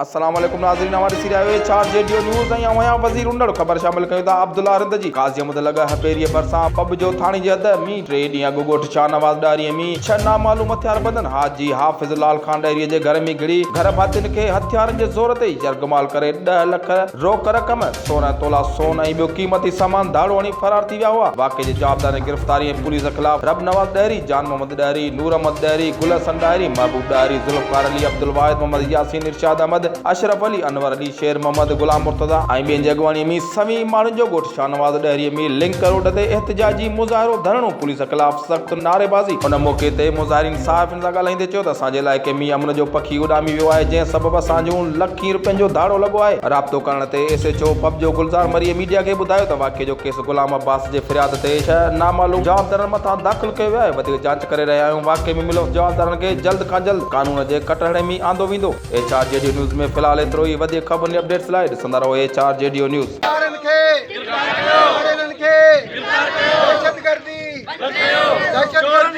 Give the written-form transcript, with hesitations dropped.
अस्सलाम वालेकुम नाज़रीन, हमारे सिराए चार जेडियो न्यूज़ ऐं आया वज़ीर उंडड़ ख़बर शामिल कयूं था। अब्दुल्ला रिंद जी काज़ी अहमद लॻा हपेरीअ भरिसां पब जो थाणे जे हद में 3 ॾींहं अॻु ॻोठ शाहनवाज़ ॾारीअ में 6 नामालूम हथियार बंदन हाजी हाफ़िज़ लाल खान ॾारीअ जे घर में घिड़ी घर भातियुनि खे हथियारनि जे ज़ोर ते यरगमाल करे 10 लख रोक रक़म 16 तोला सोन ऐं ॿियो क़ीमती सामान धाड़ो हणी फरार थी विया हुआ। वाक़े जे जवाबदार गिरफ़्तारी ऐं पुलिस ख़िलाफ़ रब नवाज़ ॾारी, जान मोहम्मद ॾारी, नूर अहमद ॾारी, गुल हसन ॾारी, महबूब ॾारी, ज़ुल्फ़कार अली, अब्दुल वाहिद, मोहम्मद यासीन, इरशाद अहमद, अशरफ अली, अनवर अली, शेर मोहम्मद, गुलाम मुर्तज़ा ऐं ॿियनि जी अॻुवाणीअ में सभी माण्हुनि जो ॻोठ शाहनवाज़ ॾारीअ में लिंक रोड ते एहतिजाजी मुज़ाहिरो धरणो पुलिस ख़िलाफ़ सख़्त नारेबाज़ी। उन मौक़े ते मुज़ाहिरीन साहिफ़नि सां ॻाल्हाईंदे चयो त असांजे इलाइक़े में अमन जो पखी उॾामी वियो आहे, जंहिं सबबु असां जूं लखीं रुपयनि जो धाड़ो लॻो आहे। राब्तो करण ते SHO पब जो गुलज़ार मरीअ मीडिया खे ॿुधायो त वाक़े जो केस गुलाम अब्बास जे फ़रियाद ते 6 नामालूम जवाबदारनि मथां दाख़िल कयो वियो आहे। वधीक जांच करे रहिया आहियूं। वाक़े में मुल्ज़िम जवाबदारनि खे जल्द खां जल्द कानून जे कटहरे में आंदो वेंदो। HR जेडियो न्यूज़ में फ़िलहाल एतिरो ई। वधीक ख़बरुनि अपडेट्स लाइ ॾिसंदा रहो HR जेडियो न्यूज़। दहशतगर्दी